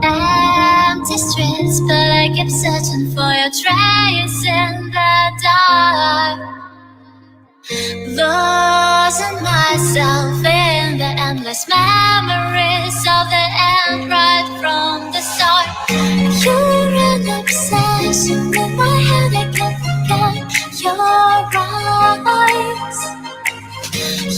Empty streets, but I keep searching for your trace in the dark. Losing myself in the endless memories of the end right from the start. You're an obsession in my head, I can't forget your eyes.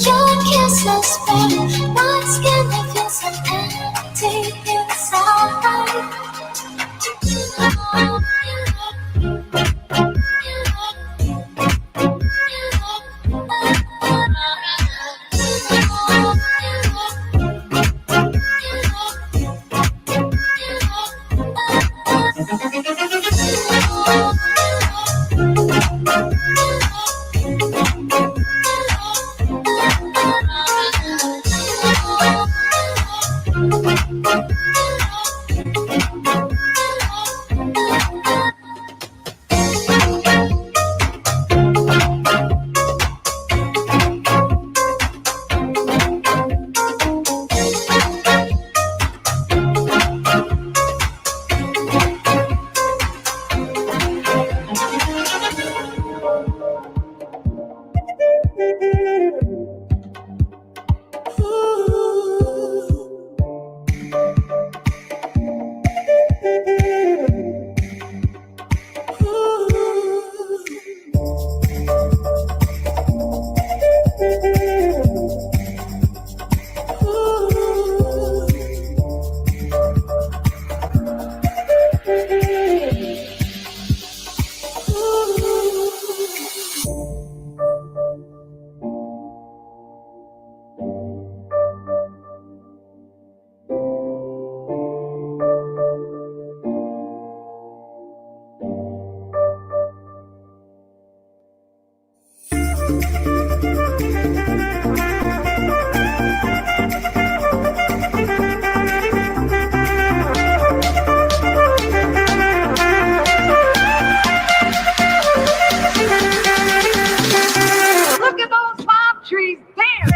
Your kisses burn my skin, I feel so empty inside. Look at those palm trees there.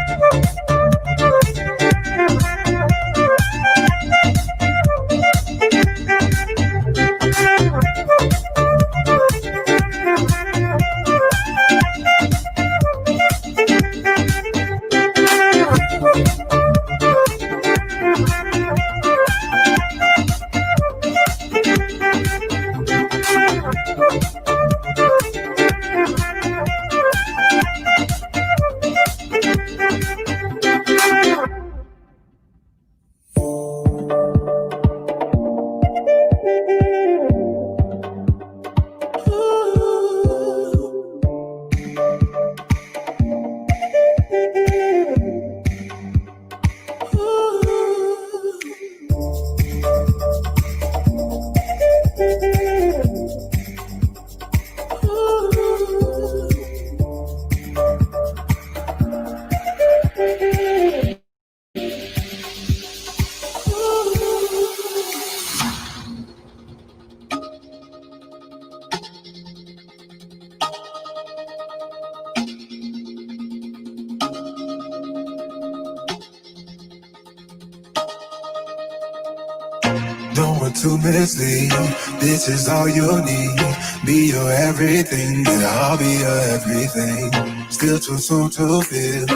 Don't want to mislead. This is all you need. Be your everything, and I'll be your everything. Still too soon to feel.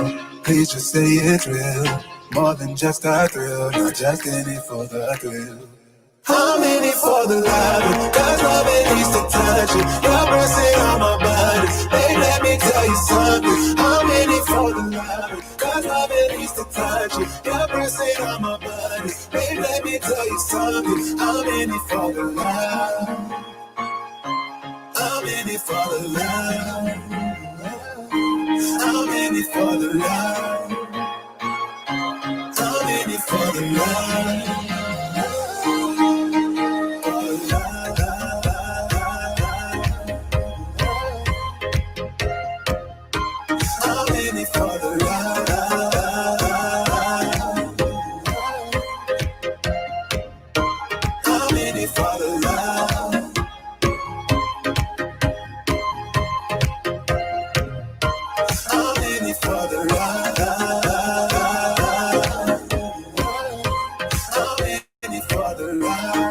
Please just say it's real. More than just a thrill, not just in it for the thrill. I'm in it for the love, cause love it needs to touch it. You're pressing on my body. Babe, let me tell you something. I'm in it for the love, cause love it needs to touch it. You're pressing on my body. Babe, let me tell you something. I'm in it for the love. I'm in it for the love. I'm in it for the love. I'm in it for the love. I'm in it for the love. I'm in it for the love. I'm in it for the love. I'm in it for the love.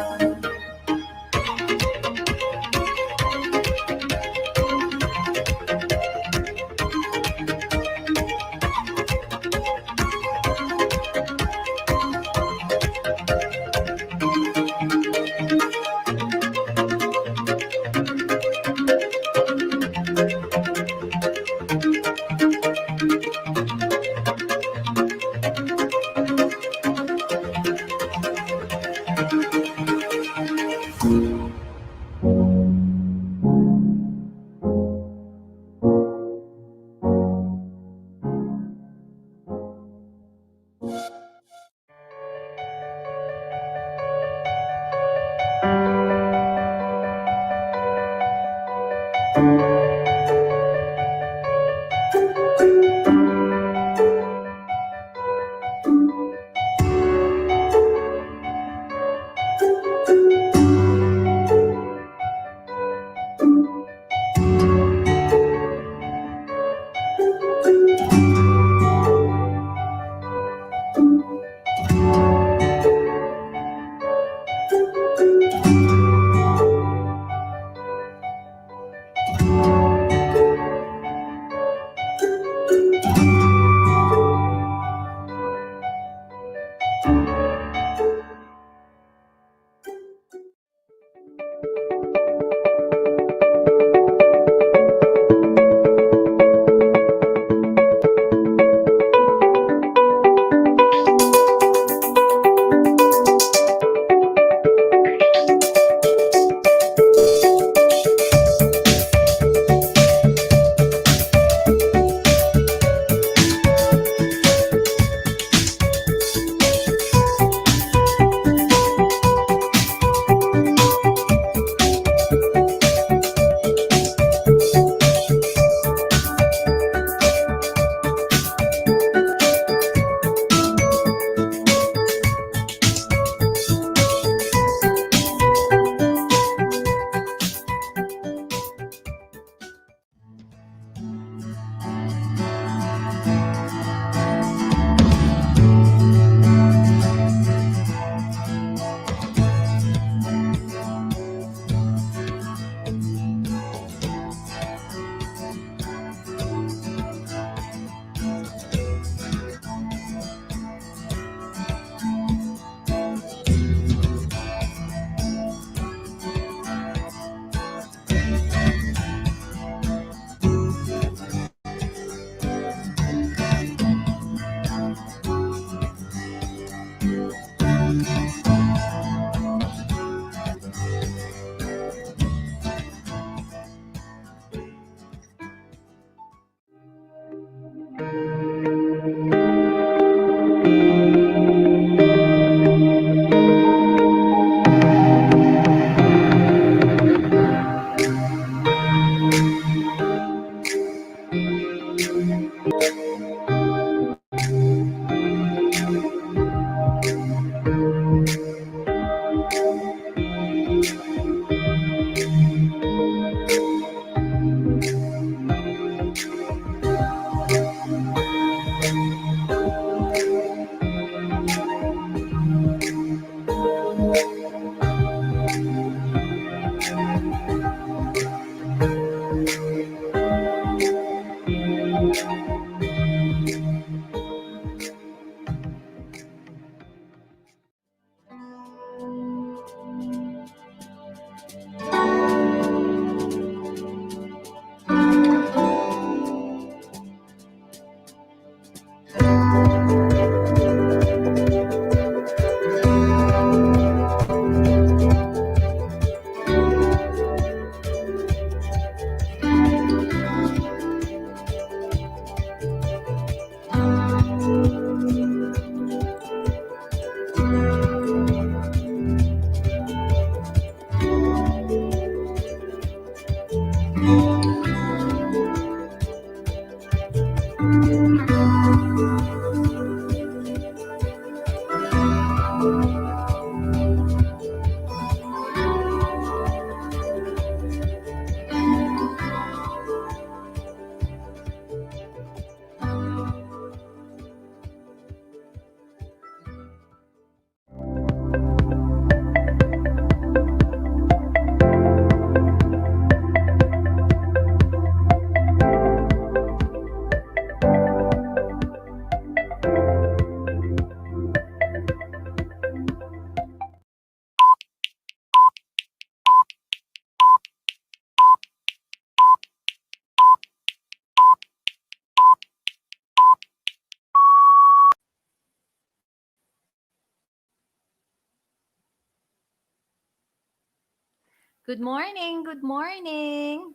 Good morning. Good morning.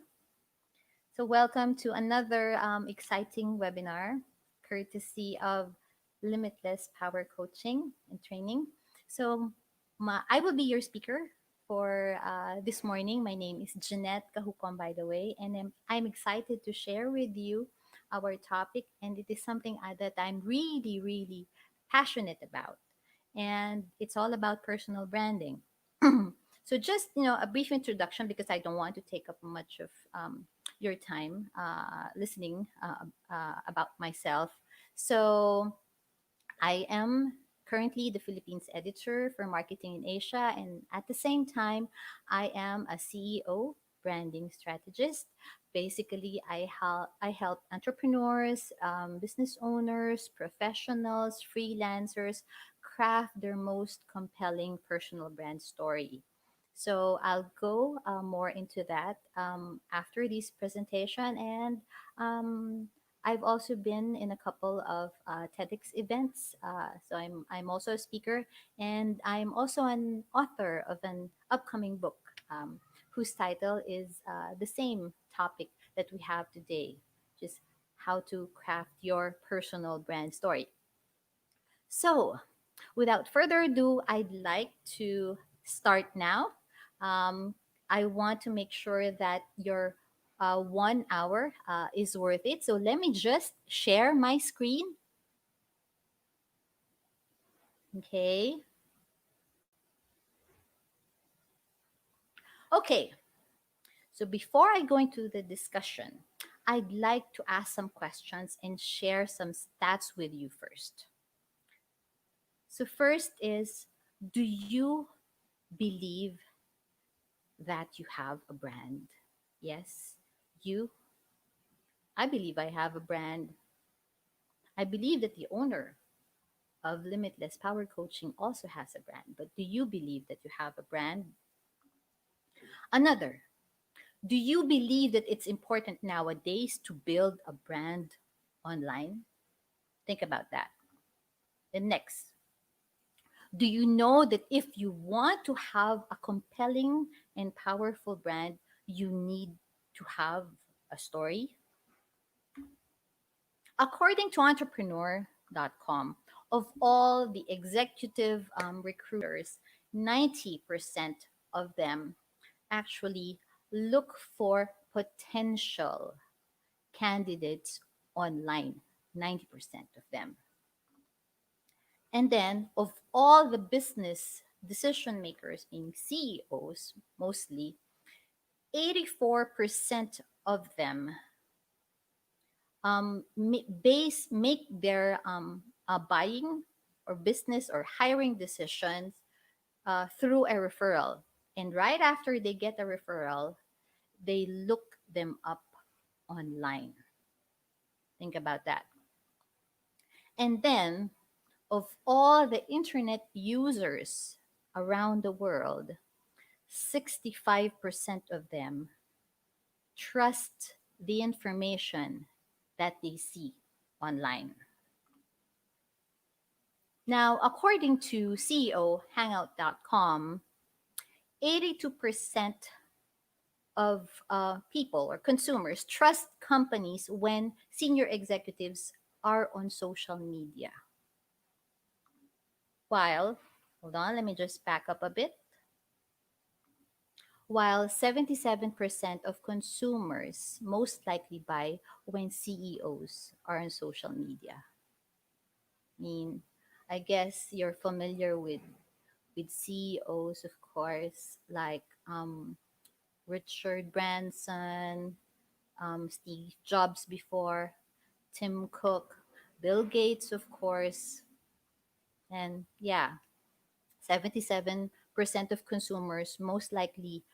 So, welcome to another exciting webinar courtesy of Limitless Power Coaching and Training. So, I will be your speaker for this morning. My name is Jennette Cajucom, by the way, and I'm excited to share with you our topic. And it is something that I'm really, really passionate about. And it's all about personal branding. So, just a brief introduction because I don't want to take up much of your time listening about myself. So, I am currently the Philippines editor for marketing in Asia, and at the same time, I am a CEO, branding strategist. Basically, I help entrepreneurs, business owners, professionals, freelancers craft their most compelling personal brand story. So I'll go more into that after this presentation, and um, I've also been in a couple of TEDx events. So I'm also a speaker, and I'm also an author of an upcoming book whose title is the same topic that we have today, just how to craft your personal brand story. So, without further ado, I'd like to start now. Um, I want to make sure that your 1 hour is worth it. So, let me just share my screen. Okay. Okay. So, before I go into the discussion, I'd like to ask some questions and share some stats with you first. So, first is, do you believe that you have a brand? Yes, you. I believe I have a brand. I believe that the owner of Limitless Power Coaching also has a brand. But do you believe that you have a brand? Another, do you believe that it's important nowadays to build a brand online? Think about that. And next, do you know that if you want to have a compelling and powerful brand, you need to have a story? According to entrepreneur.com, of all the executive recruiters, 90% of them actually look for potential candidates online. 90% of them. And then, of all the business decision makers, being CEOs mostly, 84% of them make their buying or business or hiring decisions through a referral. And right after they get a referral, they look them up online. Think about that. And then, of all the internet users around the world, 65% of them trust the information that they see online. Now, according to CEO Hangout.com, 82% of people or consumers trust companies when senior executives are on social media. While, hold on, let me just back up a bit. while 77% of consumers most likely buy when CEOs are on social media. I mean, I guess you're familiar with CEOs, of course, like Richard Branson, Steve Jobs before, Tim Cook, Bill Gates, of course, and yeah, 77% of consumers most likely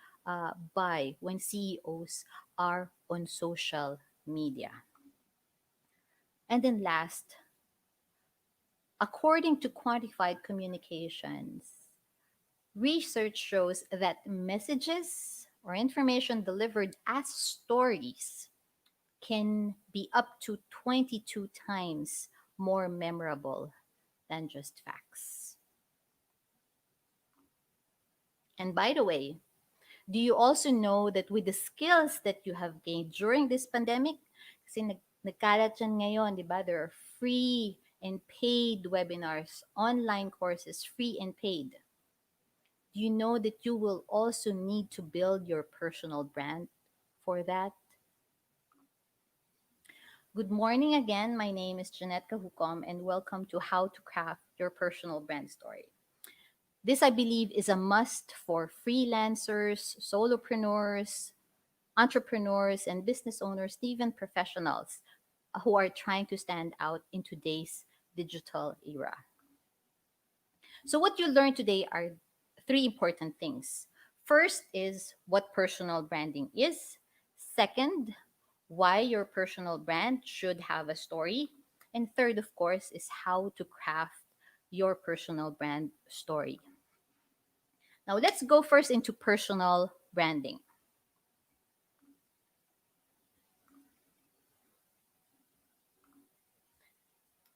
buy when CEOs are on social media. And then last, according to quantified communications, research shows that messages or information delivered as stories can be up to 22 times more memorable than just facts. And by the way, do you also know that with the skills that you have gained during this pandemic, kasi nagkalat yan ngayon, di ba? There are free and paid webinars, online courses, free and paid. Do you know that you will also need to build your personal brand for that? Good morning again. My name is Jennette Cajucom, and welcome to How to Craft Your Personal Brand Story. This, I believe, is a must for freelancers, solopreneurs, entrepreneurs, and business owners, even professionals who are trying to stand out in today's digital era. So, what you learned today are three important things. First is what personal branding is. Second, why your personal brand should have a story. And third, of course, is how to craft your personal brand story. Now, let's go first into personal branding.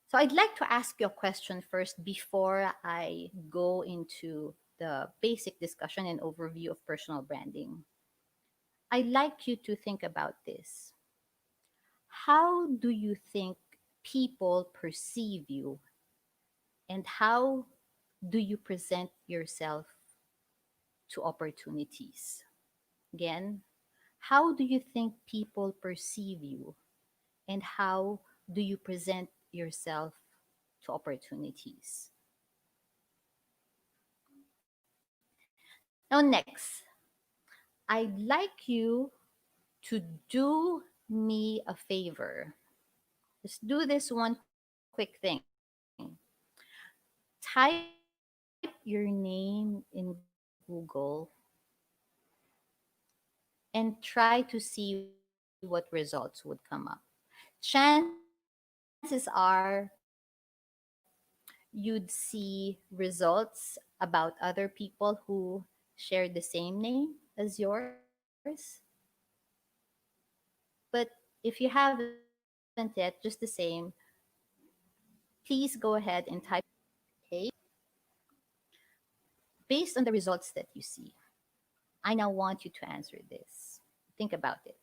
So, I'd like to ask you a question first before I go into the basic discussion and overview of personal branding. I'd like you to think about this. How do you think people perceive you, and how do you present yourself to opportunities? Again, how do you think people perceive you, and how do you present yourself to opportunities? Now, next, I'd like you to do me a favor. Just do this one quick thing. Type your name in Google and try to see what results would come up. Chances are you'd see results about other people who share the same name as yours. But if you haven't yet, just the same, please go ahead and type your name. Okay? Based on the results that you see, I now want you to answer this. Think about it.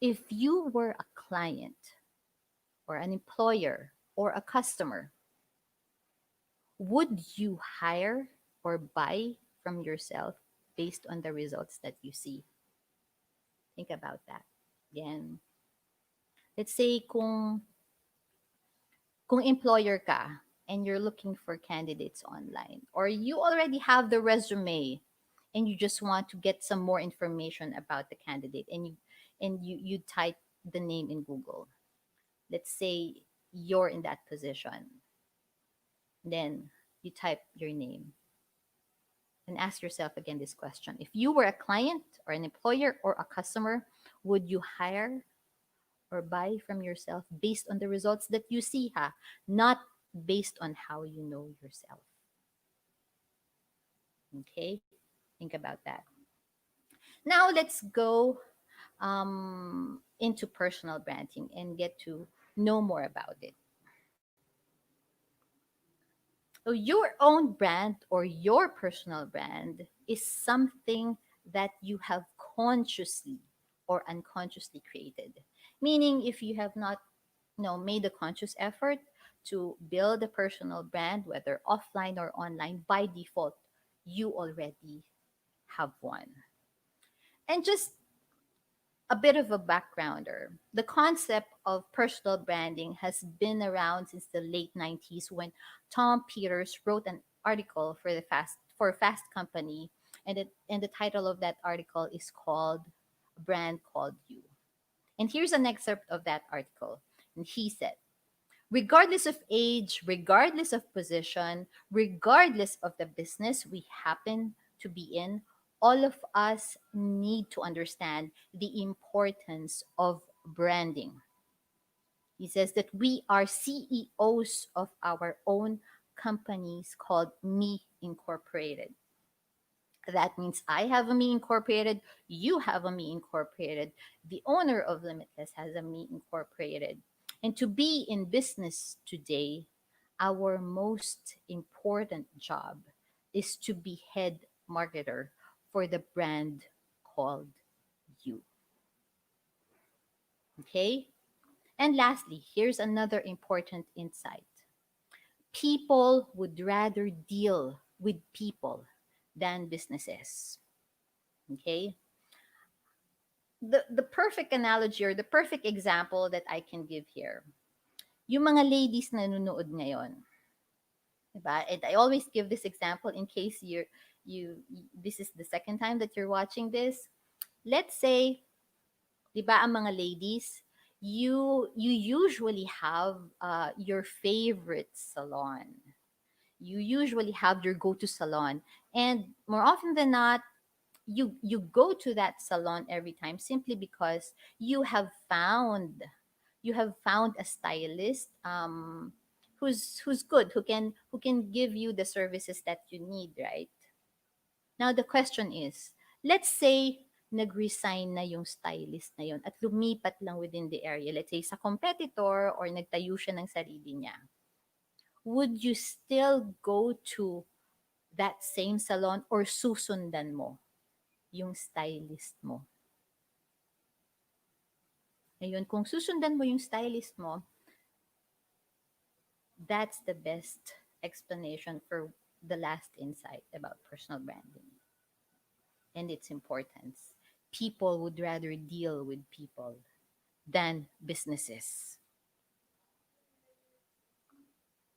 If you were a client or an employer or a customer, would you hire or buy from yourself based on the results that you see? Think about that. Again, let's say kung employer ka and you're looking for candidates online, or you already have the resume and you just want to get some more information about the candidate, and you type the name in Google. Let's say you're in that position. Then you type your name and ask yourself again this question. If you were a client or an employer or a customer, would you hire or buy from yourself based on the results that you see, ha? Not based on how you know yourself. Okay? Think about that. Now let's go into personal branding and get to know more about it. So, your own brand or your personal brand is something that you have consciously or unconsciously created. Meaning, if you have not made a conscious effort to build a personal brand, whether offline or online, by default, you already have one. And just a bit of a backgrounder. The concept of personal branding has been around since the late 90s when Tom Peters wrote an article for Fast Company, and the title of that article is called A Brand Called You. And here's an excerpt of that article. And he said, regardless of age, regardless of position, regardless of the business we happen to be in, all of us need to understand the importance of branding. He says that we are CEOs of our own companies called Me Incorporated. That means I have a Me Incorporated, you have a Me Incorporated, the owner of Limitless has a Me Incorporated. And to be in business today, our most important job is to be head marketer for the brand called you. Okay? And lastly, here's another important insight. People would rather deal with people than businesses. Okay? The perfect analogy or the perfect example that I can give here, yung mga ladies na nanonood ngayon, diba? And I always give this example in case this is the second time that you're watching this. Let's say, diba, ang mga ladies, you usually have your favorite salon. You usually have your go-to salon, and more often than not, you go to that salon every time simply because you have found a stylist who's good, who can give you the services that you need, right? Now the question is, let's say nag-resign na yung stylist na yun at lumipat lang within the area, let's say sa competitor or nagtayo siya ng sarili niya. Would you still go to that same salon or susundan mo yung stylist mo? Ayun, kung susundan mo yung stylist mo, that's the best explanation for the last insight about personal branding and its importance. People would rather deal with people than businesses.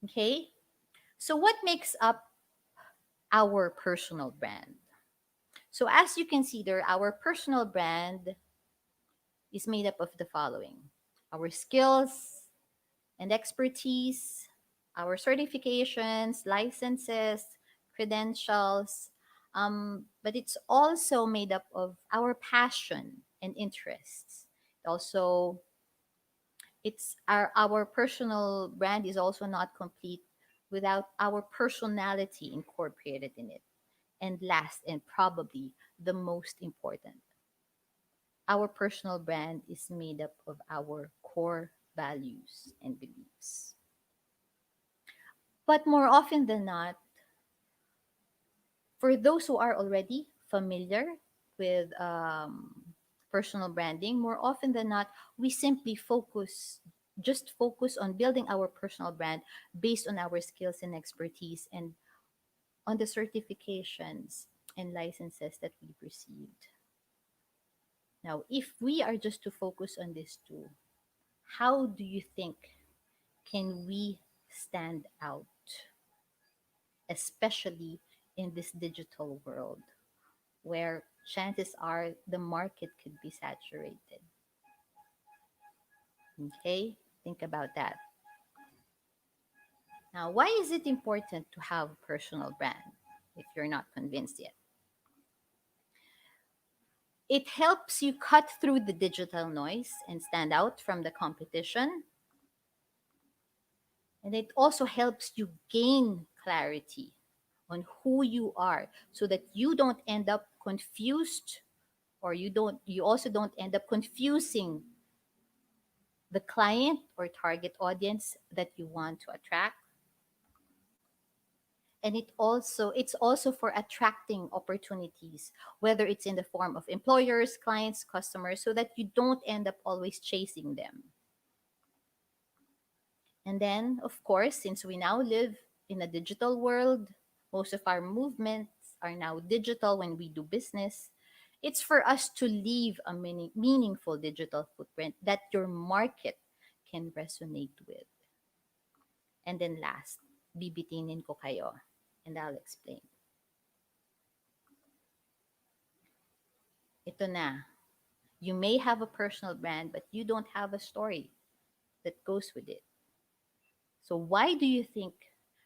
Okay? So, what makes up our personal brand? So, as you can see there, our personal brand is made up of the following: our skills and expertise, our certifications, licenses, credentials, but it's also made up of our passion and interests. Also, our personal brand is also not complete without our personality incorporated in it. And last, and probably the most important, our personal brand is made up of our core values and beliefs. But more often than not, for those who are already familiar with personal branding, more often than not, we simply just focus on building our personal brand based on our skills and expertise and on the certifications and licenses that we've received. Now, if we are just to focus on these two, how do you think can we stand out, especially in this digital world where chances are the market could be saturated? Okay, think about that. Now, why is it important to have personal brand if you're not convinced yet? It helps you cut through the digital noise and stand out from the competition. And it also helps you gain clarity on who you are so that you don't end up confused, or you also don't end up confusing the client or target audience that you want to attract. And it's also for attracting opportunities, whether it's in the form of employers, clients, customers, so that you don't end up always chasing them. And then, of course, since we now live in a digital world, most of our movements are now digital when we do business. It's for us to leave a meaningful digital footprint that your market can resonate with. And then last, bibitinin ko kayo and I'll explain. Ito na. You may have a personal brand, but you don't have a story that goes with it. So why do you think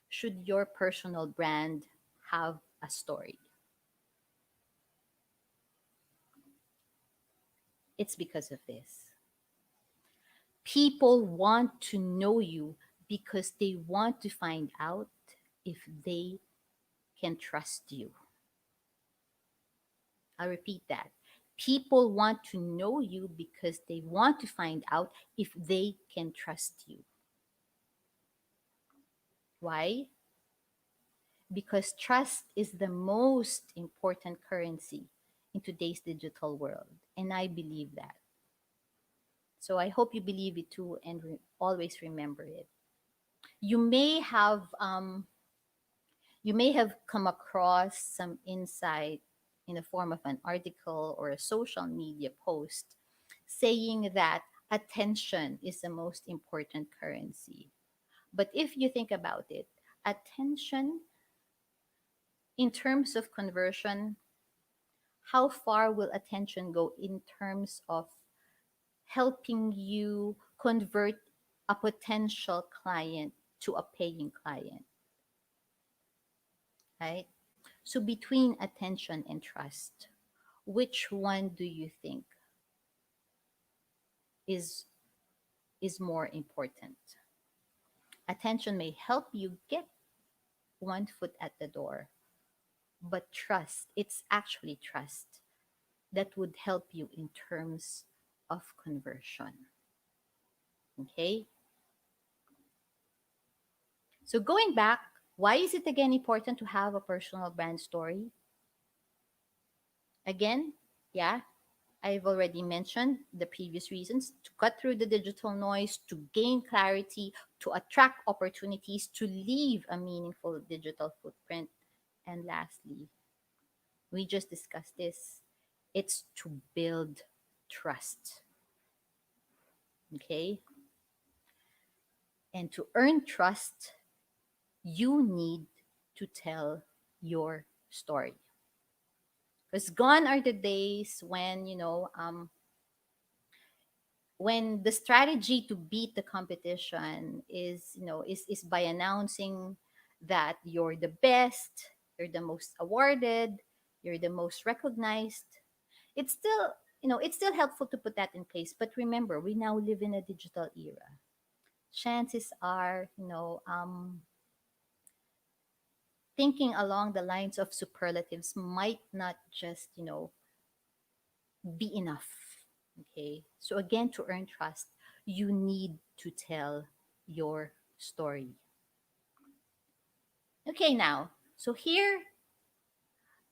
should your personal brand have a story? It's because of this. People want to know you because they want to find out if they can trust you. I'll repeat that. People want to know you because they want to find out if they can trust you. Why? Because trust is the most important currency in today's digital world. And I believe that. So I hope you believe it too and always remember it. You may have you may have come across some insight in the form of an article or a social media post saying that attention is the most important currency. But if you think about it, attention in terms of conversion, how far will attention go in terms of helping you convert a potential client to a paying client, right? So between attention and trust, which one do you think is is more important? Attention may help you get one foot at the door, but trust, it's actually trust that would help you in terms of conversion. Okay? So going back, why is it again important to have a personal brand story? Again, yeah, I've already mentioned the previous reasons to cut through the digital noise, to gain clarity, to attract opportunities, to leave a meaningful digital footprint. And lastly, we just discussed this, it's to build trust. Okay? And to earn trust, you need to tell your story. Because gone are the days when, when the strategy to beat the competition is, is by announcing that you're the best, you're the most awarded, you're the most recognized. It's still, it's still helpful to put that in place. But remember, we now live in a digital era. Chances are, thinking along the lines of superlatives might not just, be enough. Okay. So, again, to earn trust, you need to tell your story. Okay, now, so here,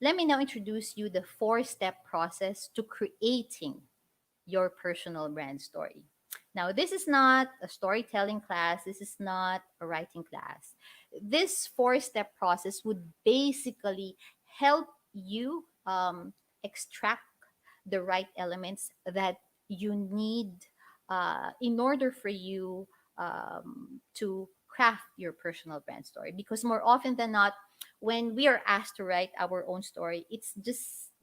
let me now introduce you the 4-step process to creating your personal brand story. Now, this is not a storytelling class, this is not a writing class. This 4-step process would basically help you extract the right elements that you need in order for you to craft your personal brand story. Because more often than not, when we are asked to write our own story, it's just,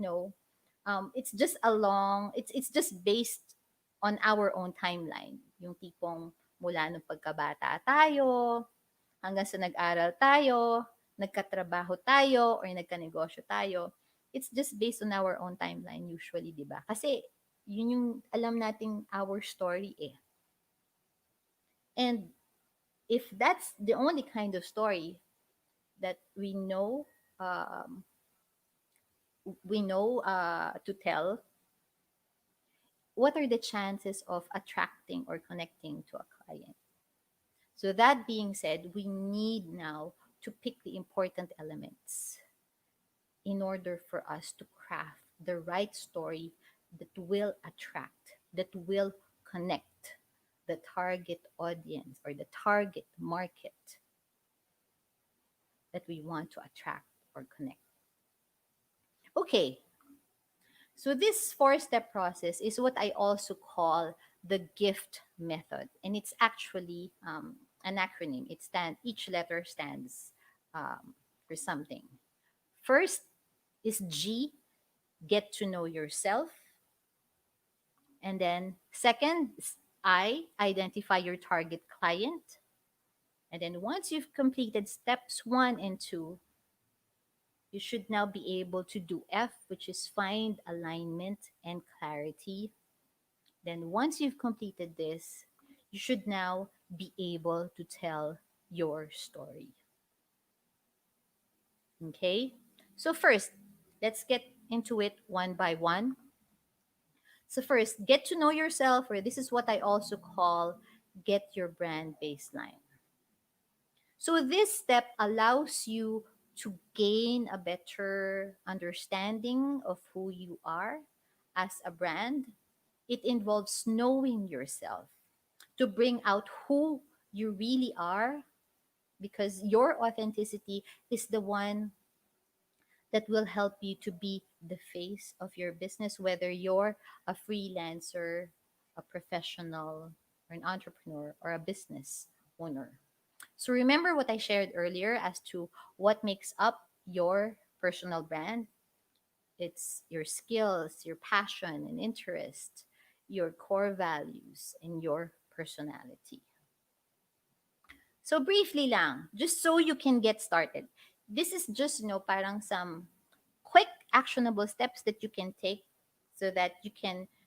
it's just along, it's just based on our own timeline. Yung tipong mula nung pagkabata tayo, hanggang sa nag-aral tayo, nagkatrabaho tayo, or nagkanegosyo tayo. It's just based on our own timeline usually, di ba? Kasi yun yung alam nating our story eh. And if that's the only kind of story that um, we know to tell, what are the chances of attracting or connecting to a client? So that being said, we need now to pick the important elements in order for us to craft the right story that will attract, that will connect the target audience or the target market that we want to attract or connect. Okay, So this four-step process is what I also call the gift method, and it's actually an acronym. Each letter stands for something. First is G, get to know yourself, and then second is I, identify your target client, and then once you've completed steps 1 and 2, you should now be able to do F, which is find alignment and clarity. Then, once you've completed this, you should now be able to tell your story. Okay? So, first, let's get into it one by one. So, first, get to know yourself, or this is what I also call get your brand baseline. So, this step allows you to gain a better understanding of who you are as a brand. It involves knowing yourself to bring out who you really are, because your authenticity is the one that will help you to be the face of your business, whether you're a freelancer, a professional, or an entrepreneur, or a business owner. So remember what I shared earlier as to what makes up your personal brand. It's your skills, your passion and interest, your core values, and your personality. So briefly lang, just so you can get started. This is just, parang some quick actionable steps that you can take so that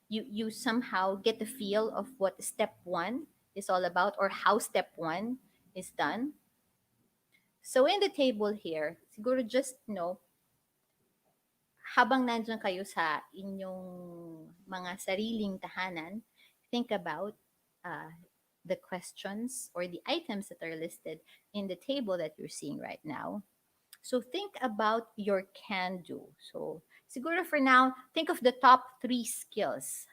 you somehow get the feel of what step 1 is all about, or how step 1 is done. So in the table here, siguro just habang nandiyan kayo sa inyong mga sariling tahanan, think about uh, the questions or the items that are listed in the table that you're seeing right now. So think about your can do. So siguro for now, think of the top 3 skills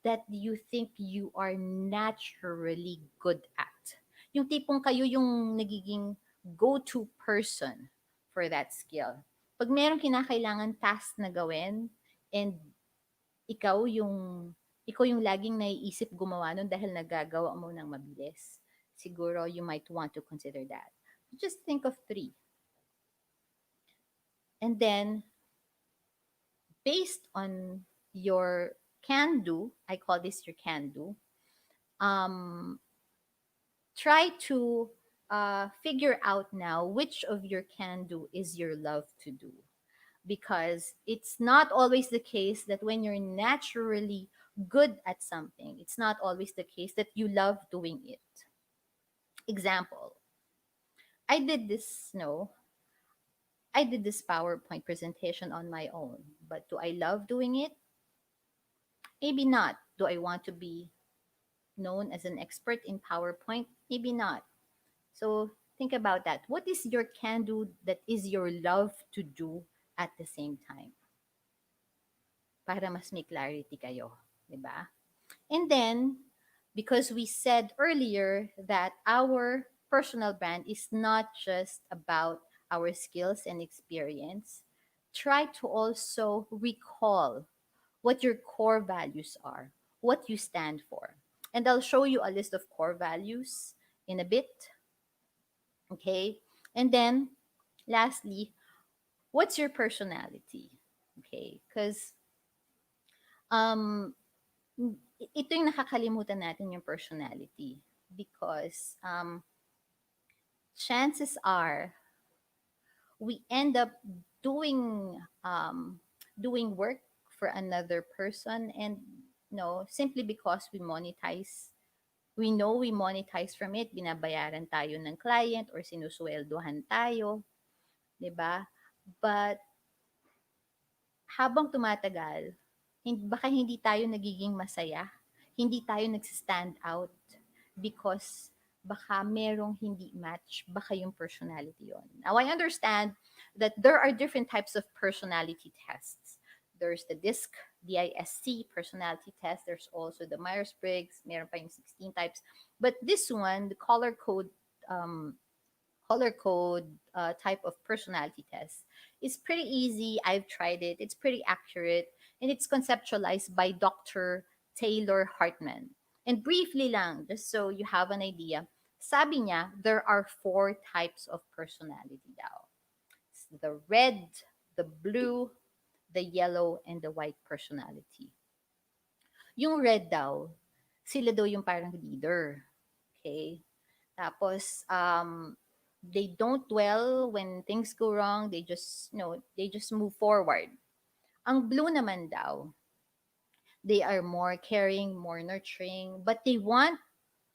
that you think you are naturally good at. Yung tipong kayo yung nagiging go-to person for that skill. Pag merong kinakailangan task na gawin and ikaw yung ikaw yung laging naiisip gumawa nun dahil nagagawa mo ng mabilis, siguro you might want to consider that. Just think of 3. And then based on your can do, I call this your can do, um, try to figure out now which of your can do is your love to do. Because it's not always the case that when you're naturally good at something, it's not always the case that you love doing it. Example, I did this, no, I did this PowerPoint presentation on my own, but do I love doing it? Maybe not. Do I want to be known as an expert in PowerPoint? Maybe not. So think about that. What is your can do that is your love to do at the same time? Para mas may clarity kayo, 'di ba? And then, because we said earlier that our personal brand is not just about our skills and experience, try to also recall what your core values are, what you stand for. And I'll show you a list of core values in a bit. Okay? And then, lastly, what's your personality? Okay? Because um, ito yung nakakalimutan natin yung personality, because chances are we end up doing doing work for another person, and no, simply because we know we monetize from it, binabayaran tayo ng client or sinusweldohan tayo, 'di ba? But habang tumatagal, baka hindi tayo nagiging masaya, hindi tayo nagsistand out, because baka merong hindi match, baka yung personality yon. Now, I understand that there are different types of personality tests. There's the DISC personality test. There's also the Myers-Briggs. Meron pa yung 16 types. But this one, the um, color code type of personality test, is pretty easy. I've tried it. It's pretty accurate. and it's conceptualized by Dr. Taylor Hartman. And briefly lang, just so you have an idea, sabi niya, there are four types of personality daw. It's the red, the blue, the yellow, and the white personality. Yung red daw, sila daw yung parang leader. Okay? Tapos, they don't dwell when things go wrong. They just, they just move forward. Ang blue naman daw, they are more caring, more nurturing,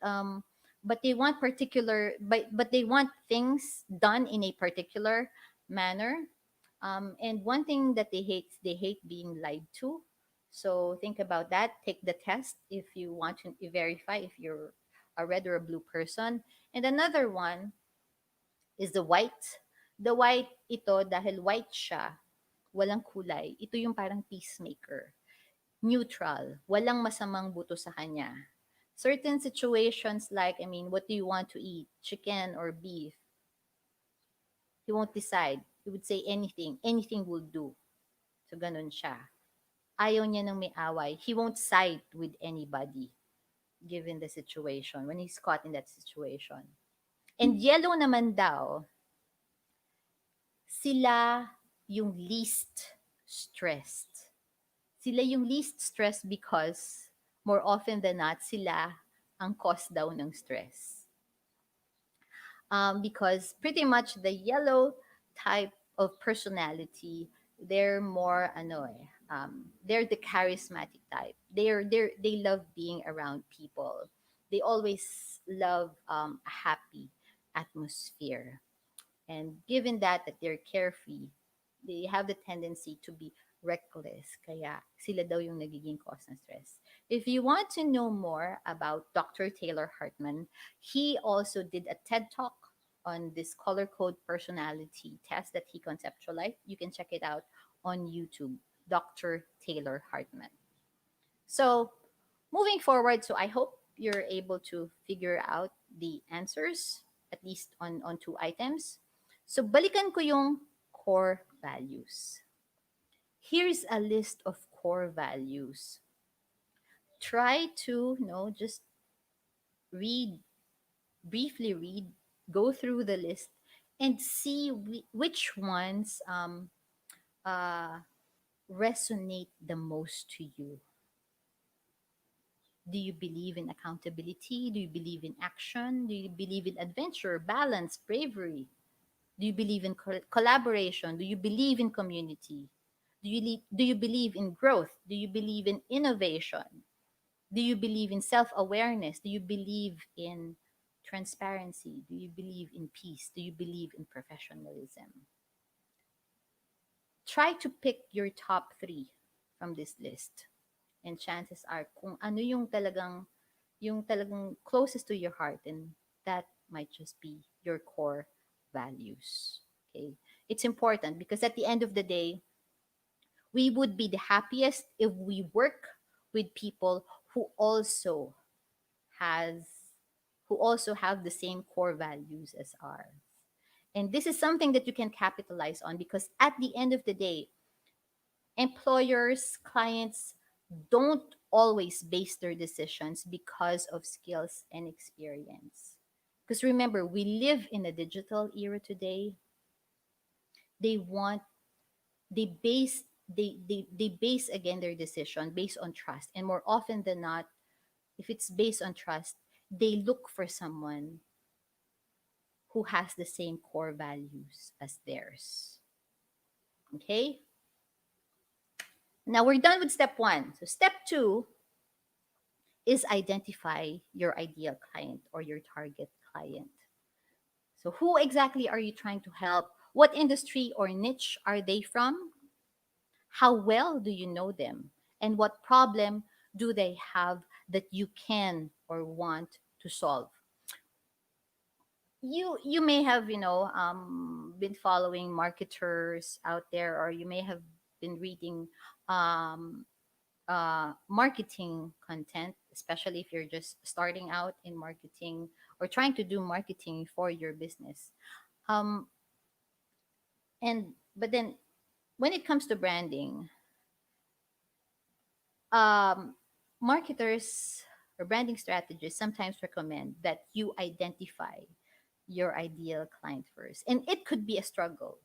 um, but they want but they want things done in a particular manner. And one thing that they hate being lied to. So think about that. Take the test if you want to verify if you're a red or a blue person. And another one is the white. The white, ito, dahil white siya, walang kulay, ito yung parang peacemaker. Neutral, walang masamang buto sa kanya. Certain situations like, I mean, what do you want to eat? Chicken or beef? He won't decide. He would say anything. Anything will do. So, ganun siya. Ayaw niya ng may away. He won't side with anybody given the situation, when he's caught in that situation. And yellow naman daw, sila yung least stressed. Sila yung least stressed because more often than not, sila ang cause daw ng stress. Because pretty much the yellow type of personality, they're more they're the charismatic type. They love being around people. They always love a happy atmosphere. And given that they're carefree, they have the tendency to be reckless. Kaya sila daw yung nagiging cause ng stress. If you want to know more about Dr. Taylor Hartman, he also did a TED Talk on this color code personality test that he conceptualized. You can check it out on YouTube, Dr. Taylor Hartman. So, moving forward, so I hope you're able to figure out the answers, at least on two items. So, balikan ko yung core values. Here's a list of core values. Try to, just read, briefly read, go through the list, and see which ones uh, resonate the most to you. Do you believe in accountability? Do you believe in action? Do you believe in adventure, balance, bravery? Do you believe in collaboration? Do you believe in community? Do you believe in growth? Do you believe in innovation? Do you believe in self awareness? Do you believe in transparency? Do you believe in peace? Do you believe in professionalism? Try to pick your top three from this list. And chances are, kung ano yung talagang closest to your heart, and that might just be your core values. Okay? It's important because at the end of the day, we would be the happiest if we work with people has who also have the same core values as ours. And this is something that you can capitalize on because at the end of the day, employers, clients don't always base their decisions because of skills and experience. Because remember, we live in a digital era today. They want they base again their decision based on trust. And more often than not, if it's based on trust, they look for someone who has the same core values as theirs. Okay? Now we're done with step one. So step two is identify your ideal client or your target client. So who exactly are you trying to help? What industry or niche are they from? How well do you know them? And what problem do they have that you can or want to solve? You may have been following marketers out there, or you may have been reading um, marketing content, especially if you're just starting out in marketing or trying to do marketing for your business. Um, and but then when it comes to branding, um, marketers or branding strategists sometimes recommend that you identify your ideal client first, and it could be a struggle.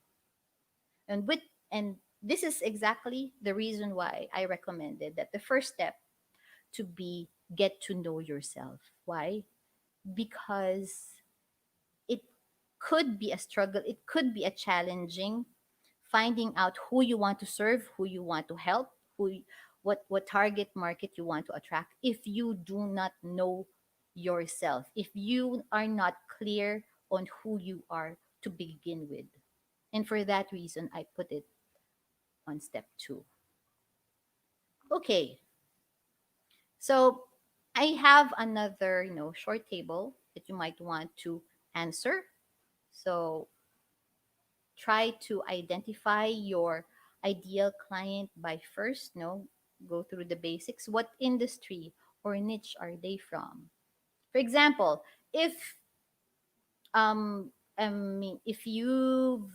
And with and this is exactly the reason why I recommended that the first step to be get to know yourself. Why? Because it could be a struggle, it could be a challenging finding out who you want to serve, who you want to help, what target market you want to attract if you do not know yourself, if you are not clear on who you are to begin with. And for that reason, I put it on step 2. Okay, so I have another, short table that you might want to answer. So try to identify your ideal client by first, go through the basics. What industry or niche are they from? For example, if I mean if you've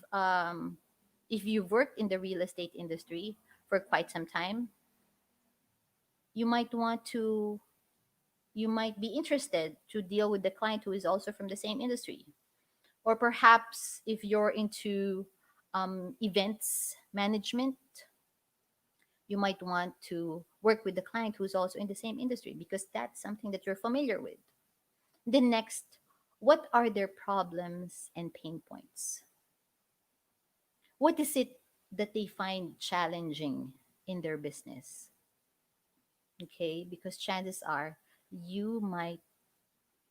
worked in the real estate industry for quite some time, you might want to you might be interested to deal with the client who is also from the same industry. Or perhaps if you're into events management, you might want to work with the client who's also in the same industry because that's something that you're familiar with. The next, what are their problems and pain points? What is it that they find challenging in their business? Okay, because chances are you might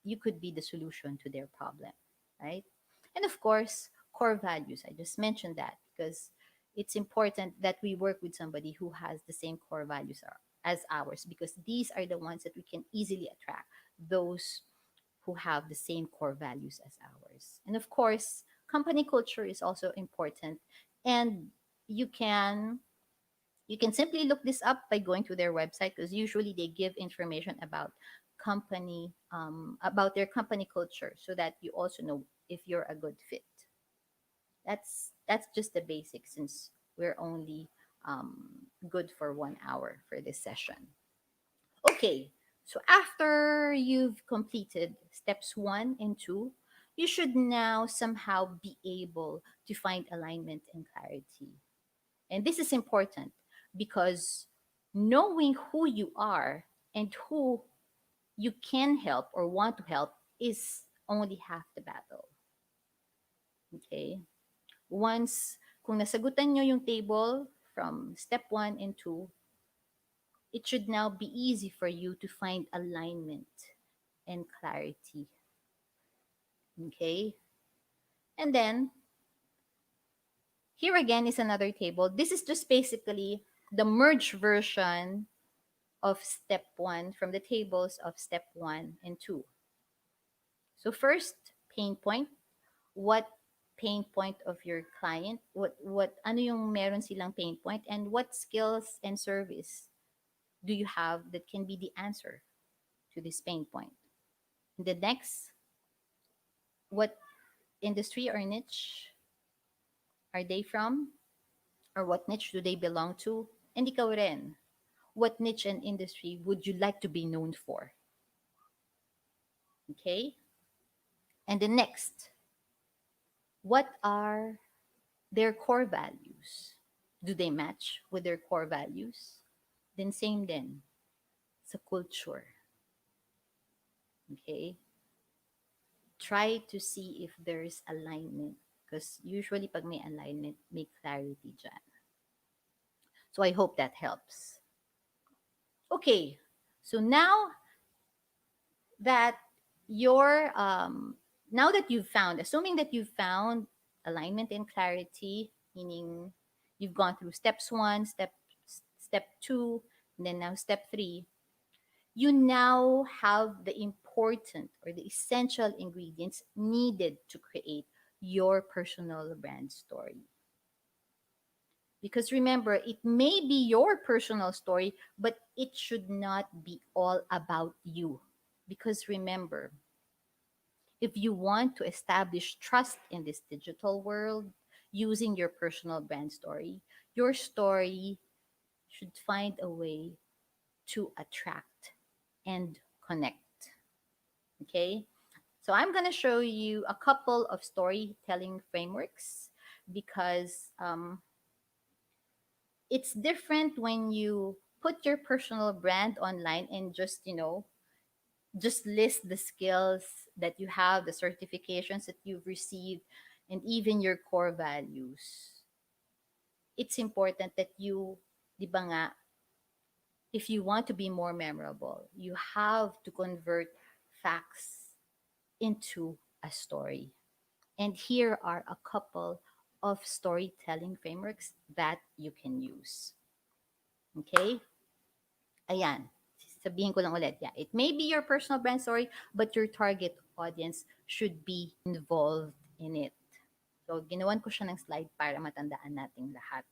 you could be the solution to their problem, right? And of course, core values. I just mentioned that because it's important that we work with somebody who has the same core values as ours, because these are the ones that we can easily attract, those who have the same core values as ours. And of course, company culture is also important. And you can you can simply look this up by going to their website, because usually they give information about their company culture, so that you also know if you're a good fit. That's just the basics, since we're only good for 1 hour for this session. Okay, so after you've completed steps 1 and 2, you should now somehow be able to find alignment and clarity. And this is important because knowing who you are and who you can help or want to help is only half the battle. Okay? Once, kung nasagutan nyo yung table from step 1 and 2, it should now be easy for you to find alignment and clarity. Okay? And then, here again is another table. This is just basically the merged version of step 1 from the tables of step 1 and 2. So first, pain point. What pain point of your client? What ano yung meron silang pain point, and what skills and service do you have that can be the answer to this pain point? The next, what industry or niche are they from, or what niche do they belong to? And ikaw rin, what niche and industry would you like to be known for? Okay? And the next, what are their core values? Do they match with their core values? Then same din sa culture. Okay? Try to see if there's alignment, because usually pag may alignment, may clarity dyan. So I hope that helps. Okay, so that you're now that you've found, assuming that you've found alignment and clarity, meaning you've gone through steps 1, step 2, and then now step 3, you now have the important or the essential ingredients needed to create your personal brand story. Because remember, it may be your personal story, but it should not be all about you. Because remember, if you want to establish trust in this digital world using your personal brand story, your story should find a way to attract and connect. Okay, so I'm going to show you a couple of storytelling frameworks because it's different when you put your personal brand online and just, just list the skills that you have, the certifications that you've received, and even your core values. It's important that you, di ba nga, if you want to be more memorable, you have to convert facts into a story. And here are a couple of storytelling frameworks that you can use. Okay? Ayan. Sabihin ko lang ulit. Yeah, it may be your personal brand story, but your target audience should be involved in it. So, ginawan ko siya ng slide para matandaan nating lahat.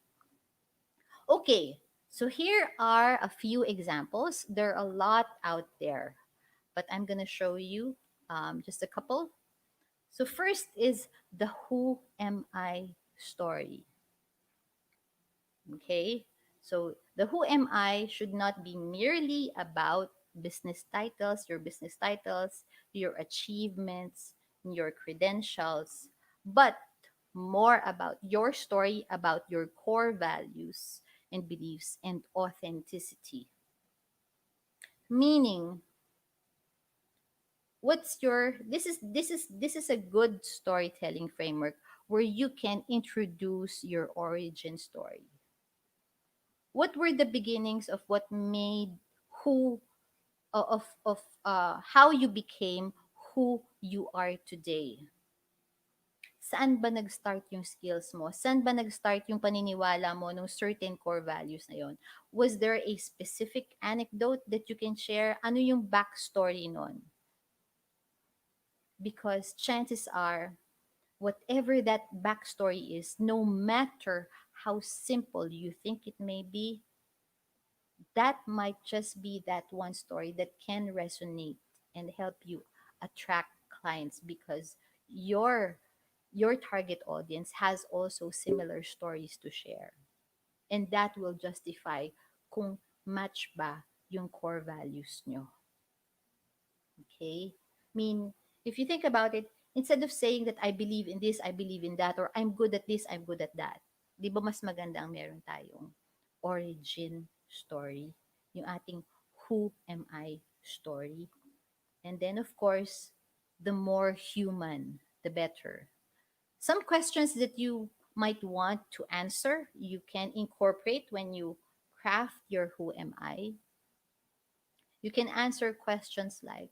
Okay, so here are a few examples. There are a lot out there, but I'm going to show you just a couple. So, first is the Who Am I story. Okay, so the Who Am I should not be merely about business titles, your achievements, your credentials, but more about your story, about your core values and beliefs and authenticity. Meaning, what's your this is a good storytelling framework where you can introduce your origin story. What were the beginnings of what made who of how you became who you are today? Saan ba nag-start yung skills mo? Saan ba nag-start yung paniniwala mo nung certain core values na yon? Was there a specific anecdote that you can share? Ano yung backstory nun? Because chances are, whatever that backstory is, no matter how simple you think it may be, that might just be that one story that can resonate and help you attract clients because your your target audience has also similar stories to share, and that will justify kung match ba yung core values nyo. Okay, I mean, if you think about it, instead of saying that I believe in this, I believe in that, or I'm good at this, I'm good at that, di ba mas maganda ang meron tayong origin story, yung ating who am I story. And then, of course, the more human, the better. Some questions that you might want to answer, you can incorporate when you craft your who am I. You can answer questions like,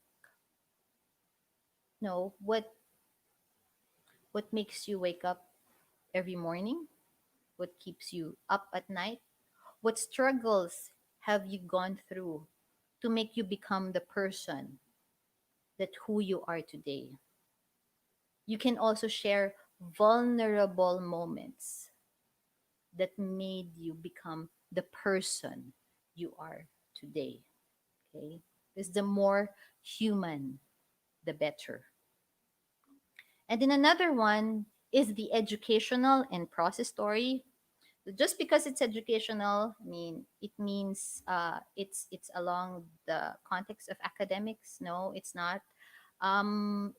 no, what makes you wake up every morning? What keeps you up at night? What struggles have you gone through to make you become the person that who you are today? You can also share vulnerable moments that made you become the person you are today. Okay? Because the more human, the better. And then another one is the educational and process story. Just because it's educational, I mean, it means it's along the context of academics. No, it's not.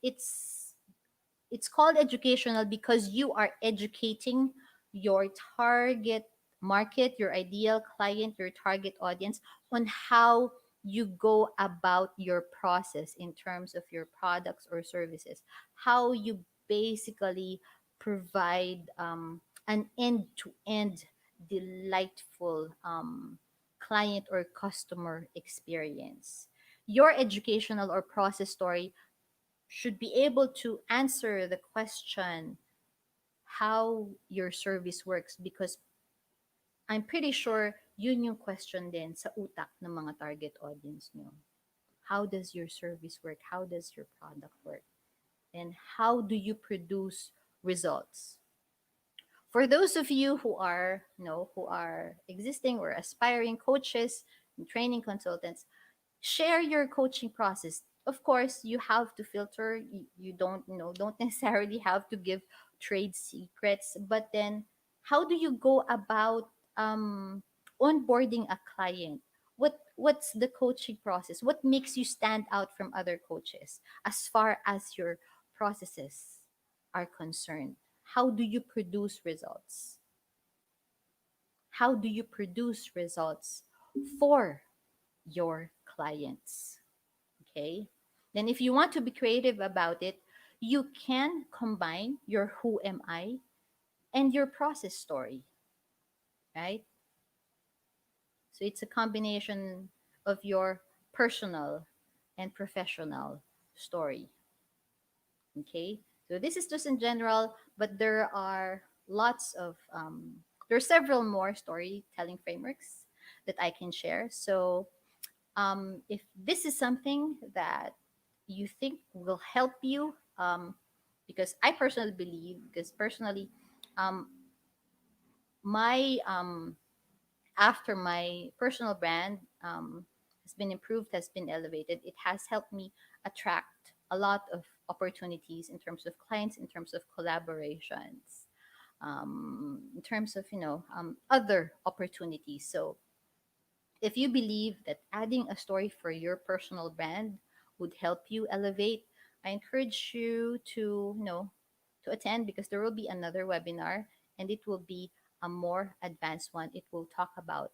It's called educational because you are educating your target market, your ideal client, your target audience on how you go about your process in terms of your products or services, how you basically provide an end to end delightful client or customer experience. Your educational or process story should be able to answer the question how your service works because I'm pretty sure yun yung question din sa utak ng mga target audience nyo. How does your service work? How does your product work? And how do you produce results? For those of you who are, who are existing or aspiring coaches and training consultants, share your coaching process. Of course, you have to filter. You don't, don't necessarily have to give trade secrets. But then, how do you go about onboarding a client? what's the coaching process? What makes you stand out from other coaches as far as your processes are concerned? How do you produce results? How do you produce results for your clients? Okay. Then, if you want to be creative about it, you can combine your who am I and your process story, right? So, it's a combination of your personal and professional story. Okay. So, this is just in general, but there are several more storytelling frameworks that I can share. So, if this is something that you think will help you, because I personally believe, because personally, um, my after my personal brand has been improved, has been elevated, it has helped me attract a lot of opportunities in terms of clients, in terms of collaborations, in terms of other opportunities. So if you believe that adding a story for your personal brand would help you elevate, I encourage you to to attend, because there will be another webinar, and it will be a more advanced one. It will talk about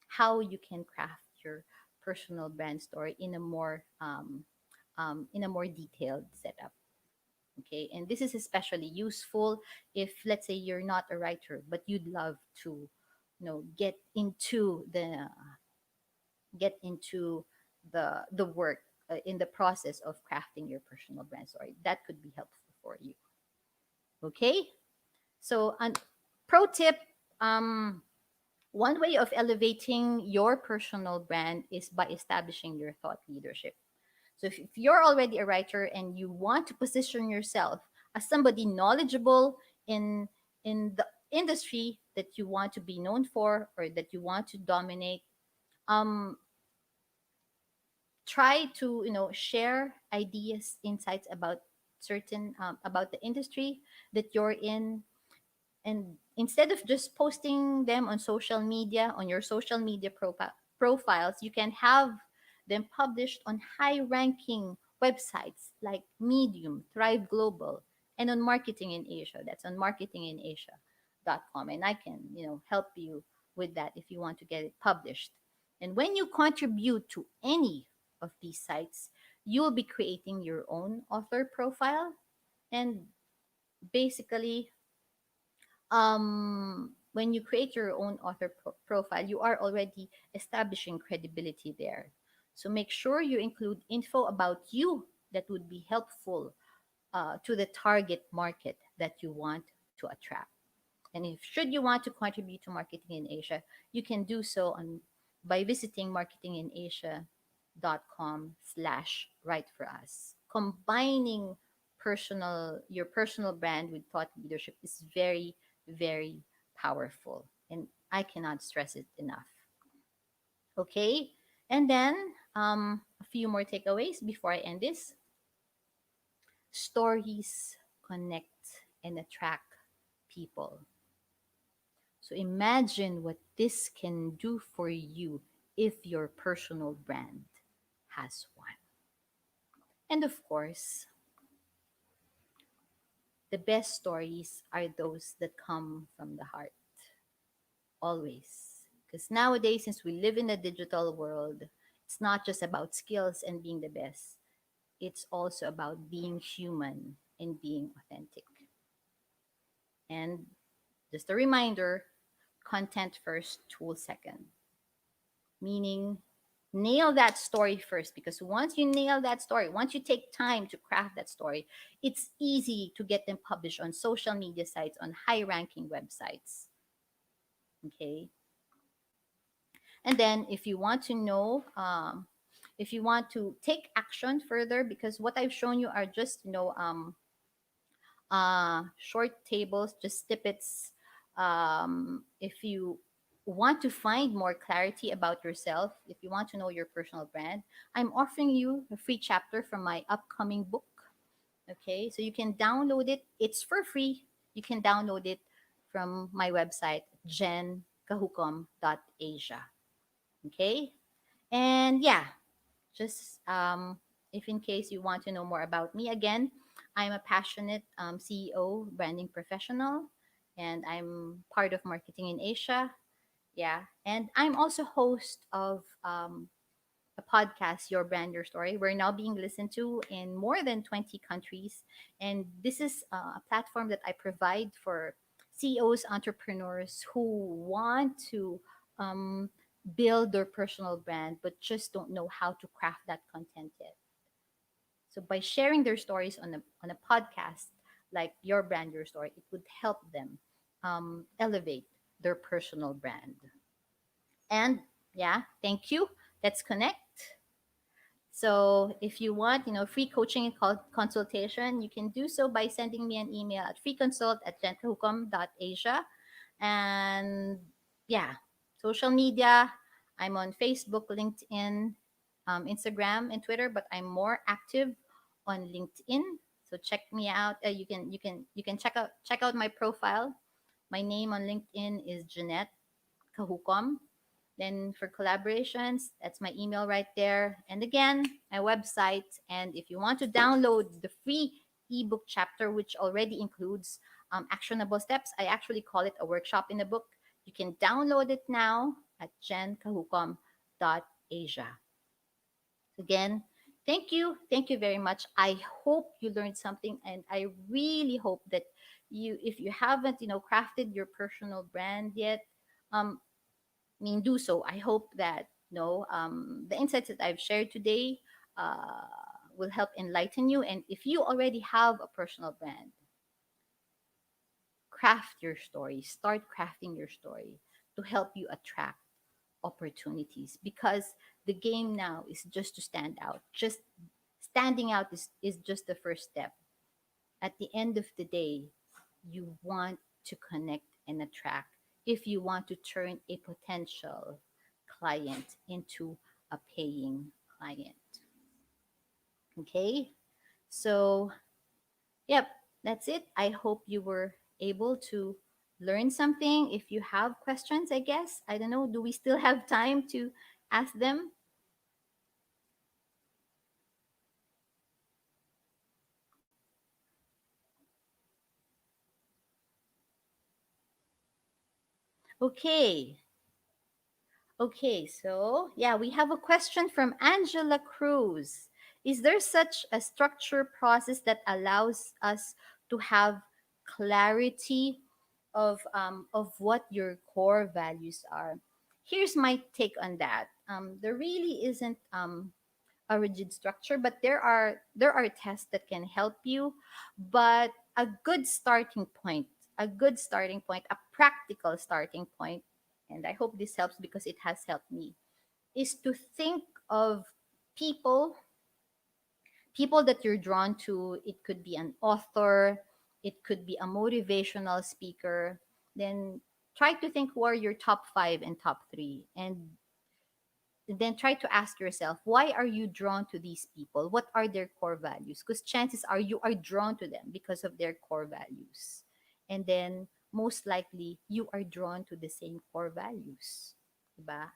how you can craft your personal brand story in a more detailed setup. Okay, and this is especially useful if, let's say, you're not a writer but you'd love to get into the work, in the process of crafting your personal brand story. That could be helpful for you. Okay, so pro tip, um, one way of elevating your personal brand is by establishing your thought leadership. So if you're already a writer and you want to position yourself as somebody knowledgeable in the industry that you want to be known for, or that you want to dominate, um, try to share ideas, insights about certain about the industry that you're in. And instead of just posting them on social media, on your social media profiles, you can have them published on high ranking websites like Medium, Thrive Global, and on Marketing in Asia. That's on marketinginasia.com, and I can help you with that if you want to get it published. And when you contribute to any of these sites, you'll be creating your own author profile. And basically, when you create your own author profile, you are already establishing credibility there. So make sure you include info about you that would be helpful to the target market that you want to attract. And if should you want to contribute to Marketing in Asia, you can do so by visiting marketinginasia.com/write for us. Combining your personal brand with thought leadership is very, very powerful. And I cannot stress it enough. Okay. And then a few more takeaways before I end this. Stories connect and attract people. So imagine what this can do for you if your personal brand has one. And of course, the best stories are those that come from the heart, always. Because nowadays, since we live in a digital world, it's not just about skills and being the best, it's also about being human and being authentic. And just a reminder, content first, tool second. Meaning, nail that story first, because once you nail that story, once you take time to craft that story, it's easy to get them published on social media sites, on high ranking websites. Okay. And then if you want to know, if you want to take action further, because what I've shown you are just short tables, just snippets. If you want to find more clarity about yourself, if you want to know your personal brand, I'm offering you a free chapter from my upcoming book. Okay, so you can download it. It's for free. You can download it from my website, jencajucom.asia. Okay. And yeah, just if in case you want to know more about me again, I'm a passionate CEO, branding professional, and I'm part of marketing in Asia. Yeah, and I'm also host of a podcast, Your Brand, Your Story. We're now being listened to in more than 20 countries. And this is a platform that I provide for CEOs, entrepreneurs who want to um, build their personal brand, but just don't know how to craft that content yet. So by sharing their stories on a podcast like Your Brand, Your Story, it would help them elevate their personal brand. And yeah, thank you. Let's connect. So if you want, free coaching and consultation, you can do so by sending me an email at freeconsult@cajucom.asia. And yeah, social media, I'm on Facebook, LinkedIn, Instagram, and Twitter, but I'm more active on LinkedIn. So check me out. You can check out my profile. My name on LinkedIn is Jennette Cajucom. Then for collaborations, that's my email right there. And again, my website. And if you want to download the free ebook chapter, which already includes actionable steps, I actually call it a workshop in a book. You can download it now at jencahucom.asia. Again, thank you. Thank you very much. I hope you learned something, and I really hope that if you haven't, crafted your personal brand yet, um, do so. I hope that the insights that I've shared today uh, will help enlighten you. And if you already have a personal brand, craft your story. Start crafting your story to help you attract opportunities, because the game now is just to stand out. Just standing out is just the first step. At the end of the day, you want to connect and attract if you want to turn a potential client into a paying client. Okay? So, yep, that's it. I hope you were able to learn something. If you have questions, I guess, I don't know, do we still have time to ask them? Okay. Okay, so yeah, we have a question from Angela Cruz. Is there such a structure process that allows us to have clarity of what your core values are? Here's my take on that. There really isn't a rigid structure, but there are tests that can help you. But a good starting point, a practical starting point, and I hope this helps because it has helped me, is to think of people people that you're drawn to. It could be an author, it could be a motivational speaker. Then try to think who are your top 5 and top 3, and then try to ask yourself, why are you drawn to these people? What are their core values? Because chances are you are drawn to them because of their core values. And then most likely you are drawn to the same core values. Diba?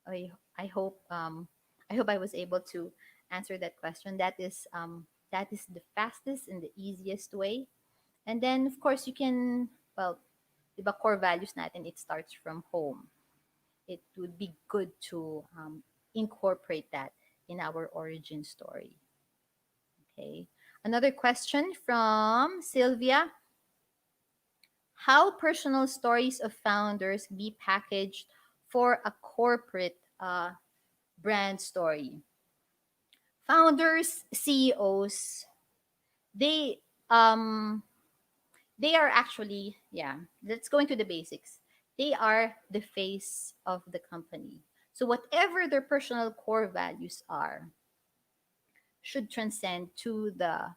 I hope I was able to answer that question. That is the fastest and the easiest way. And then of course you can, well, diba, core values natin, it starts from home. It would be good to incorporate that in our origin story. Okay. Another question from Sylvia. How personal stories of founders be packaged for a corporate brand story? Founders, CEOs, they they are actually, yeah, let's go into the basics. They are the face of the company. So whatever their personal core values are should transcend to the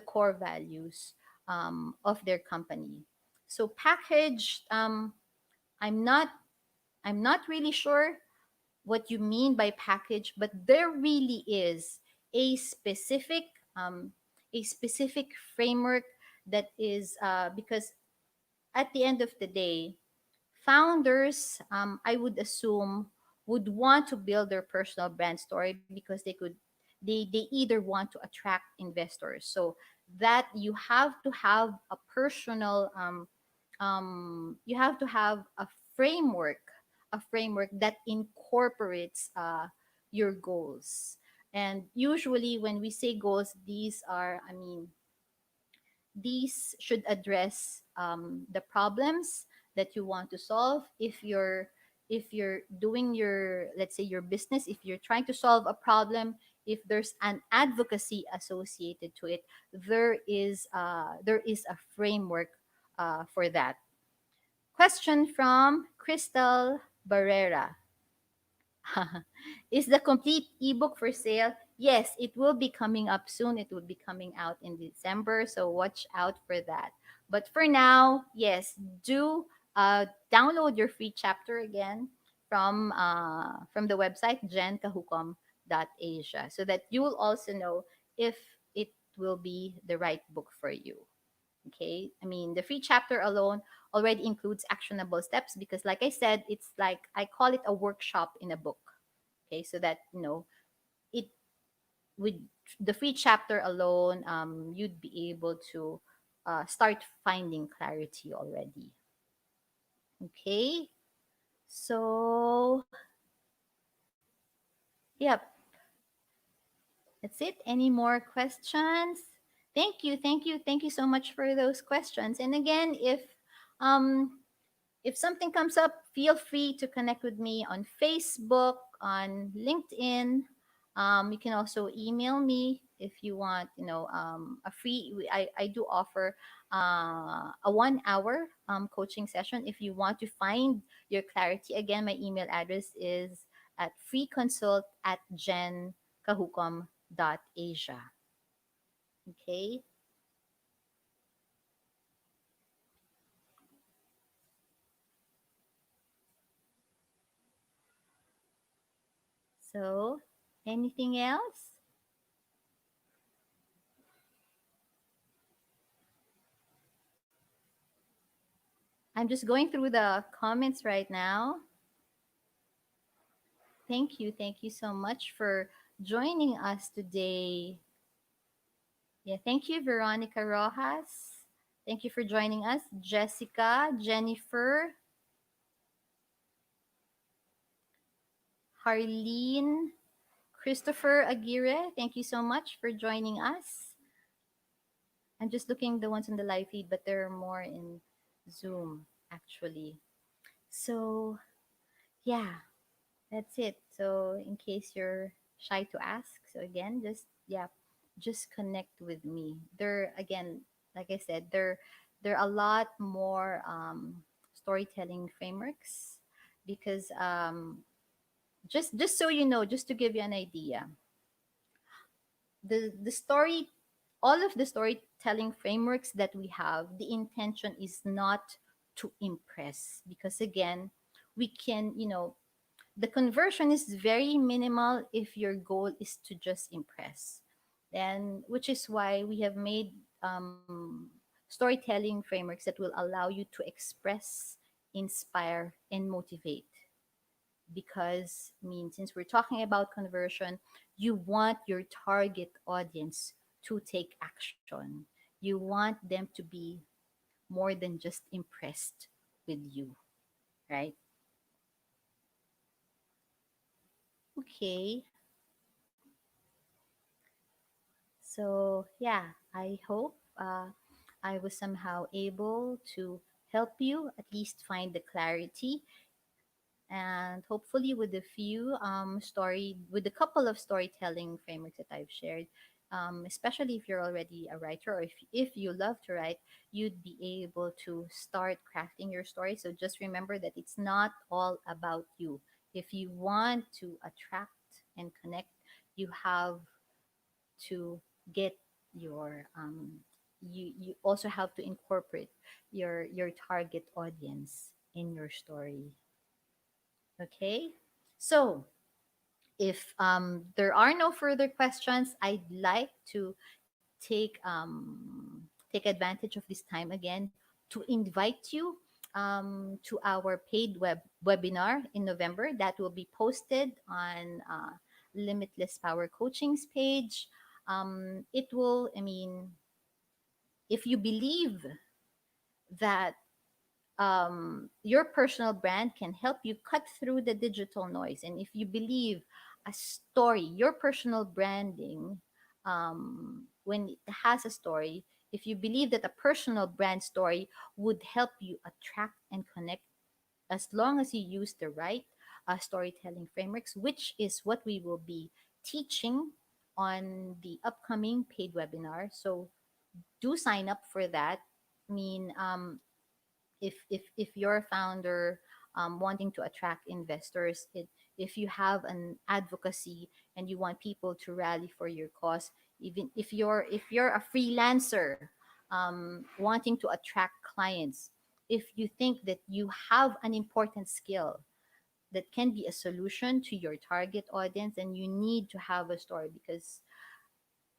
core values of their company. So packaged, I'm not I'm not really sure what you mean by package, but there really is a specific um, a specific framework that is because at the end of the day, founders, I would assume, would want to build their personal brand story because they either want to attract investors. So that you have to have a personal you have to have framework a framework that incorporates your goals. And usually when we say goals, these are, I mean, these should address the problems that you want to solve. If you're doing your, let's say, your business, if you're trying to solve a problem, if there's an advocacy associated to it, there is a framework for that. Question from Crystal Barrera. Is the complete ebook for sale? Yes, it will be coming up soon. It will be coming out in December, so watch out for that. But for now, yes, do download your free chapter again from the website jencajucom.asia, so that you will also know if it will be the right book for you. Okay, I mean, the free chapter alone already includes actionable steps, because like I said, it's like I call it a workshop in a book. Okay, so that it with the free chapter alone, you'd be able to start finding clarity already. Okay, so yep, that's it. Any more questions? Thank you so much for those questions. And again, um if something comes up, feel free to connect with me on Facebook, on LinkedIn. You can also email me if you want, a free, I do offer a 1 hour coaching session. If you want to find your clarity, again, my email address is at freeconsult@jencajucom.asia. Okay. So, anything else? I'm just going through the comments right now. Thank you. Thank you so much for joining us today. Yeah, thank you, Veronica Rojas. Thank you for joining us. Jessica, Jennifer, Harleen, Christopher Aguirre. Thank you so much for joining us. I'm just looking the ones on the live feed, but there are more in Zoom actually. So, yeah, that's it. So, in case you're shy to ask, so again, just connect with me. There again, like I said, there are a lot more storytelling frameworks, because just so you know, just to give you an idea, the story, all of the storytelling frameworks that we have, the intention is not to impress, because again, we can, the conversion is very minimal if your goal is to just impress. And which is why we have made storytelling frameworks that will allow you to express, inspire, and motivate. Because, I mean, since we're talking about conversion, you want your target audience to take action. You want them to be more than just impressed with you, right? Okay. So, yeah, I hope I was somehow able to help you at least find the clarity, and hopefully with a few with a couple of storytelling frameworks that I've shared, especially if you're already a writer, or if you love to write, you'd be able to start crafting your story. So just remember that it's not all about you. If you want to attract and connect, you have to get your you also have to incorporate your target audience in your story. Okay, so if there are no further questions, I'd like to take advantage of this time again to invite you to our paid webinar in November that will be posted on Limitless Power Coaching's page. It will, I mean, if you believe that your personal brand can help you cut through the digital noise, and if you believe a story, your personal branding, when it has a story, if you believe that a personal brand story would help you attract and connect, as long as you use the right storytelling frameworks, which is what we will be teaching on the upcoming paid webinar. So do sign up for that. I mean, if you're a founder wanting to attract investors, if you have an advocacy and you want people to rally for your cause, even if you're a freelancer wanting to attract clients, if you think that you have an important skill that can be a solution to your target audience, and you need to have a story. Because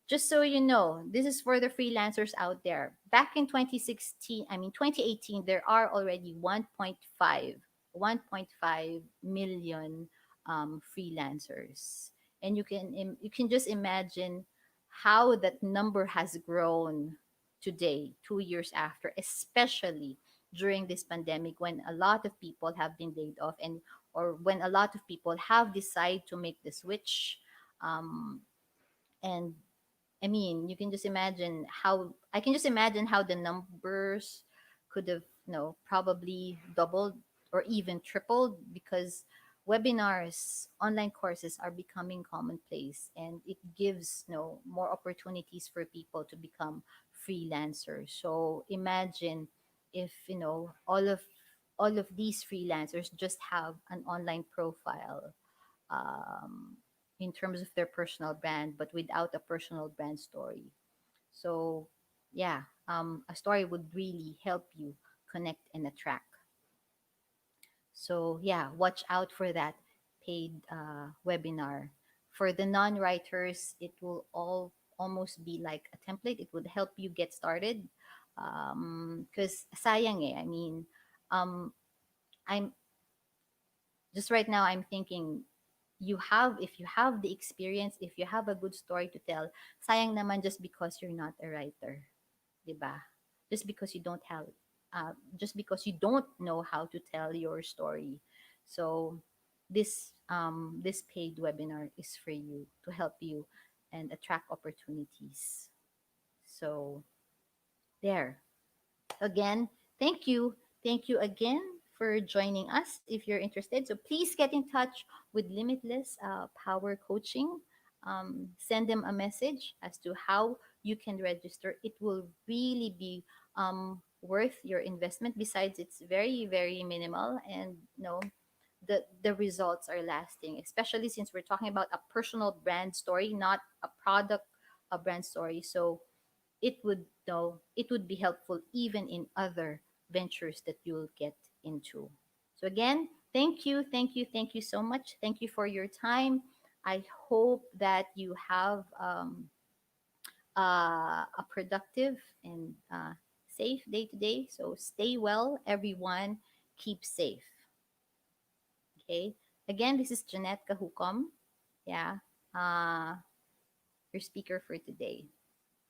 just so you know, this is for the freelancers out there. Back in 2016, I mean 2018, there are already 1.5 million freelancers, and you can just imagine how that number has grown today, 2 years after, especially during this pandemic when a lot of people have been laid off, and or when a lot of people have decided to make the switch. And I mean, you can just imagine how I can just imagine how the numbers could have, probably doubled or even tripled, because webinars, online courses are becoming commonplace, and it gives, more opportunities for people to become freelancers. So imagine if, all of these freelancers just have an online profile, um, in terms of their personal brand, but without a personal brand story. So, yeah, a story would really help you connect and attract. So, yeah, watch out for that paid webinar. For the non-writers, it will all almost be like a template. It would help you get started. Because sayang eh. I mean, um, I'm just right now I'm thinking, if you have the experience, if you have a good story to tell, sayang naman just because you're not a writer, 'di ba? Just because you don't have just because you don't know how to tell your story. So this paid webinar is for you, to help you and attract opportunities. So there. Again, thank you. Thank you again for joining us. If you're interested, so please get in touch with Limitless Power Coaching. Send them a message as to how you can register. It will really be worth your investment. Besides, it's very, very minimal, and the results are lasting, especially since we're talking about a personal brand story, not a product, a brand story. So it would be helpful even in other ventures that you'll get into. So again, thank you so much. Thank you for your time. I hope that you have a productive and safe day today. So stay well, everyone. Keep safe. Okay. Again, this is Jennette Cajucom. Yeah. Uh, your speaker for today.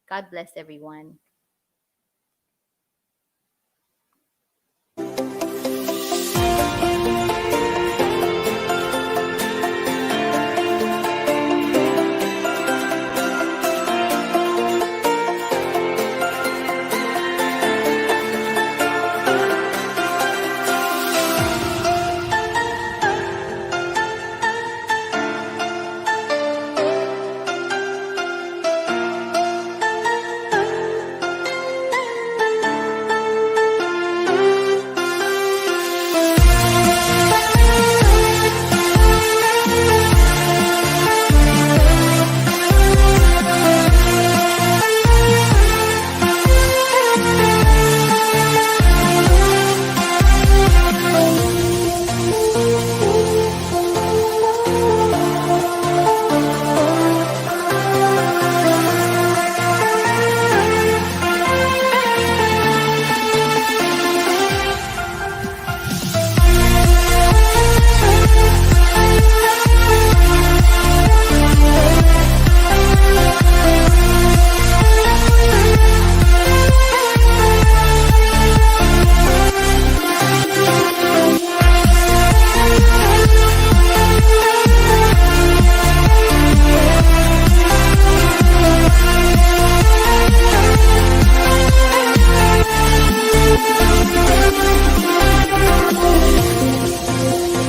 God bless everyone.